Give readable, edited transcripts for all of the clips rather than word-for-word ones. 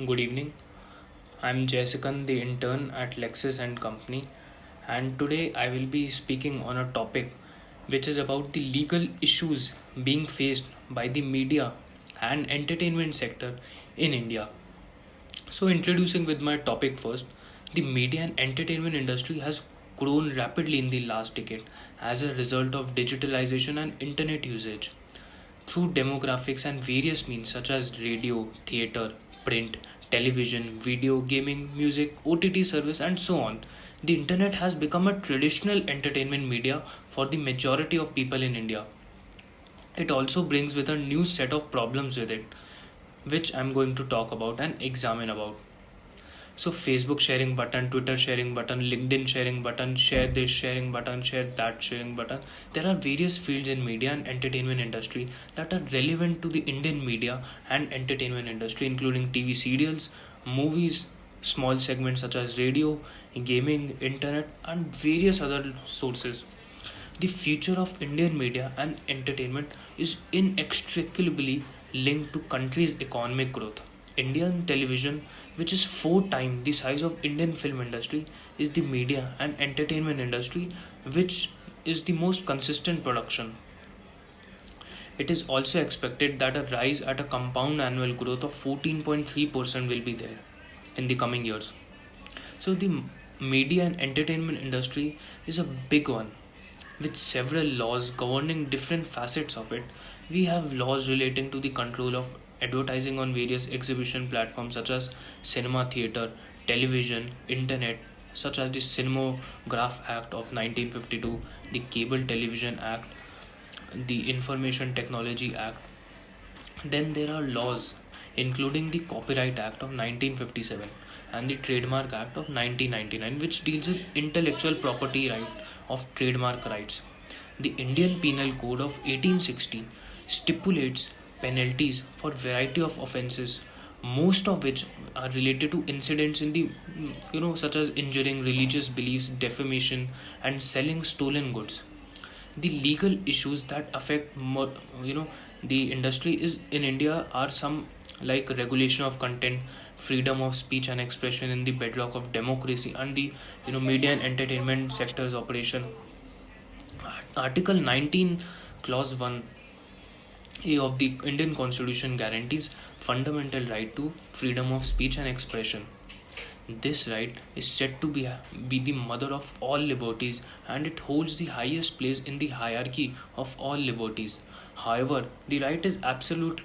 Good evening. I'm Jessican, the intern at Lexis and Company, and today I will be speaking on a topic which is about the legal issues being faced by the media and entertainment sector in India. So, introducing with my topic first, the media and entertainment industry has grown rapidly in the last decade as a result of digitalization and internet usage. Through demographics and various means such as radio, theatre, print, television, video, gaming, music, OTT service, and so on, the internet has become a traditional entertainment media for the majority of people in India. It also brings with a new set of problems with it, which I'm going to talk about and examine about. So Facebook sharing button, Twitter sharing button, LinkedIn sharing button, share this sharing button, share that sharing button. There are various fields in media and entertainment industry that are relevant to the Indian media and entertainment industry, including TV serials, movies, small segments such as radio, gaming, internet, and various other sources. The future of Indian media and entertainment is inextricably linked to country's economic growth. Indian television, which is four times the size of Indian film industry, is the media and entertainment industry which is the most consistent production. It is also expected that a rise at a compound annual growth of 14.3% will be there in the coming years. So the media and entertainment industry is a big one with several laws governing different facets of it. We have laws relating to the control of advertising on various exhibition platforms such as cinema, theatre, television, internet, such as the Cinematograph Act of 1952, the Cable Television Act, the Information Technology Act. Then there are laws including the Copyright Act of 1957 and the Trademark Act of 1999, which deals with intellectual property right of trademark rights. The Indian Penal Code of 1860 stipulates penalties for variety of offences, most of which are related to incidents in the such as injuring religious beliefs, defamation, and selling stolen goods. The legal issues that affect the industry is in India are some like regulation of content, freedom of speech and expression in the bedrock of democracy, and the media and entertainment sector's operation. Article 19 clause 1A of the Indian Constitution guarantees fundamental right to freedom of speech and expression. This right is said to be the mother of all liberties, and it holds the highest place in the hierarchy of all liberties. However, the right is absolute.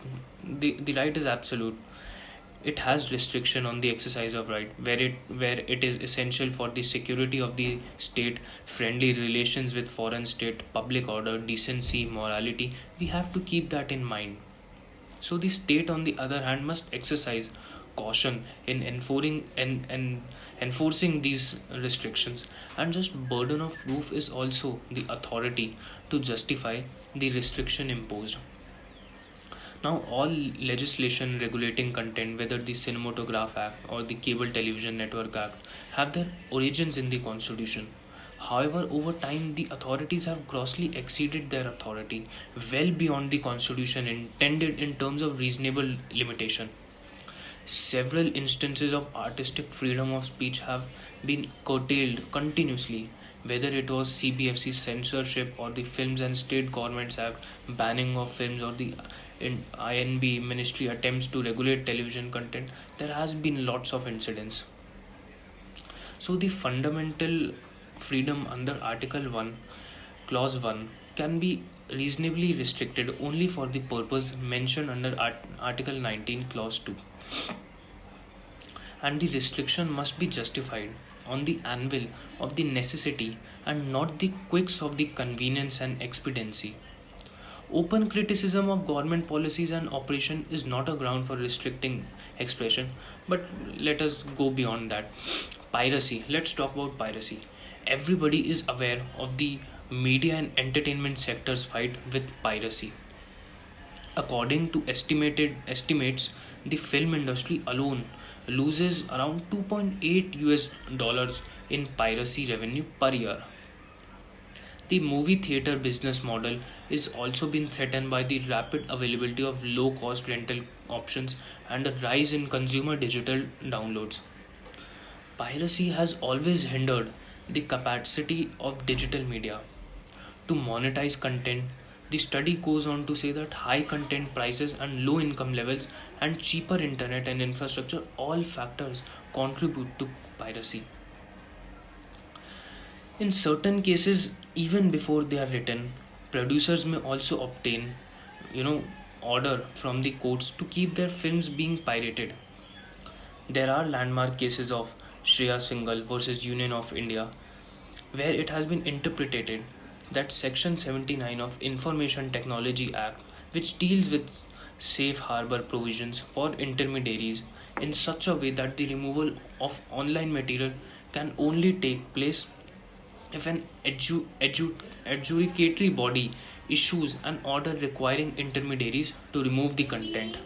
It has restriction on the exercise of right, where it is essential for the security of the state, friendly relations with foreign state, public order, decency, morality. We have to keep that in mind. So the state, on the other hand, must exercise caution in enforcing these restrictions, and just burden of proof is also the authority to justify the restriction imposed. Now, all legislation regulating content, whether the Cinematograph Act or the Cable Television Network Act, have their origins in the Constitution. However, over time, the authorities have grossly exceeded their authority, well beyond the Constitution intended in terms of reasonable limitation. Several instances of artistic freedom of speech have been curtailed continuously, whether it was CBFC censorship or the Films and State Governments Act banning of films, or the INB ministry attempts to regulate television content. There has been lots of incidents. So the fundamental freedom under Article 1, Clause 1 can be reasonably restricted only for the purpose mentioned under Article 19, Clause 2. And the restriction must be justified on the anvil of the necessity and not the quicks of the convenience and expediency. Open criticism of government policies and operation is not a ground for restricting expression, but let us go beyond that. Piracy. Let's talk about piracy. Everybody is aware of the media and entertainment sector's fight with piracy. According to estimated estimates, the film industry alone loses around 2.8 US dollars in piracy revenue per year. The movie theater business model is also being threatened by the rapid availability of low cost rental options and a rise in consumer digital downloads. Piracy has always hindered the capacity of digital media to monetize content. The study goes on to say that high content prices and low income levels and cheaper internet and infrastructure all factors contribute to piracy. In certain cases, even before they are written, producers may also obtain, you know, order from the courts to keep their films being pirated. There are landmark cases of Shreya Singhal versus Union of India, where it has been interpreted that Section 79 of Information Technology Act, which deals with safe harbor provisions for intermediaries in such a way that the removal of online material can only take place if an adjudicatory body issues an order requiring intermediaries to remove the content.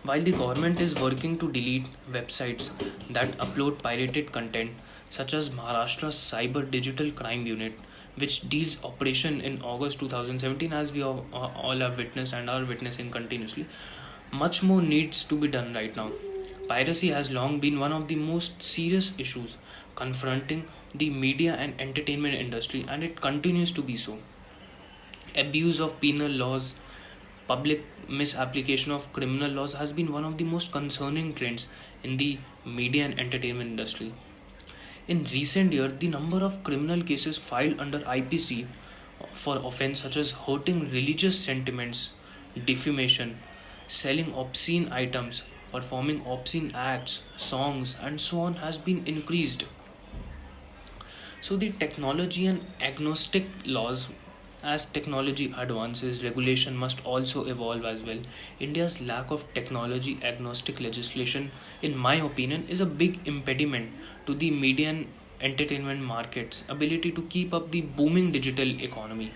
While the government is working to delete websites that upload pirated content, such as Maharashtra's Cyber Digital Crime Unit, which deals operation in August 2017, as we all have witnessed and are witnessing continuously, much more needs to be done right now. Piracy has long been one of the most serious issues confronting the media and entertainment industry, and it continues to be so. Abuse of penal laws, public misapplication of criminal laws has been one of the most concerning trends in the media and entertainment industry. In recent years, the number of criminal cases filed under IPC for offense such as hurting religious sentiments, defamation, selling obscene items, performing obscene acts, songs, and so on has been increased. So the technology and agnostic laws, as technology advances, regulation must also evolve as well. India's lack of technology agnostic legislation, in my opinion, is a big impediment to the media and entertainment market's ability to keep up the booming digital economy,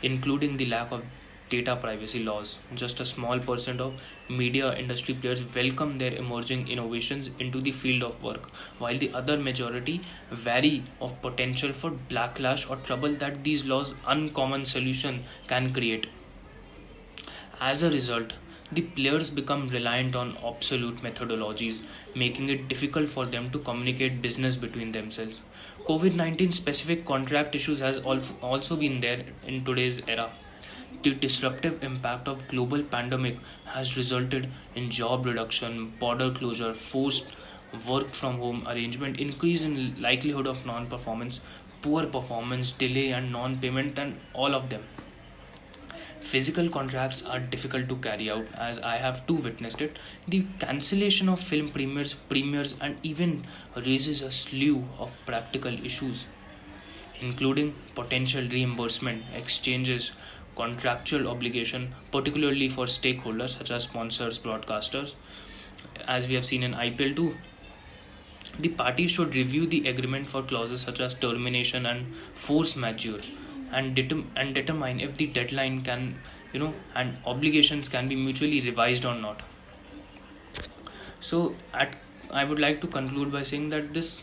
including the lack of data privacy laws. Just a small percent of media industry players welcome their emerging innovations into the field of work, while the other majority vary of potential for backlash or trouble that these laws' uncommon solution can create. As a result, the players become reliant on obsolete methodologies, making it difficult for them to communicate business between themselves. COVID-19 specific contract issues has also been there in today's era. The disruptive impact of global pandemic has resulted in job reduction, border closure, forced work from home arrangement, increase in likelihood of non-performance, poor performance, delay and non-payment, and all of them. Physical contracts are difficult to carry out, as I have too witnessed it. The cancellation of film premieres and even raises a slew of practical issues, including potential reimbursement, exchanges, contractual obligation, particularly for stakeholders such as sponsors, broadcasters, as we have seen in IPL 2. The parties should review the agreement for clauses such as termination and force majeure, and determine if the deadline can, and obligations can be mutually revised or not. So, I would like to conclude by saying that this,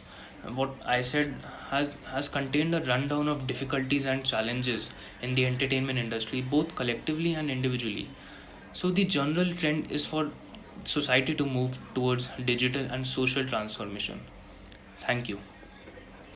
what I said, has contained a rundown of difficulties and challenges in the entertainment industry, both collectively and individually. So, the general trend is for society to move towards digital and social transformation. Thank you.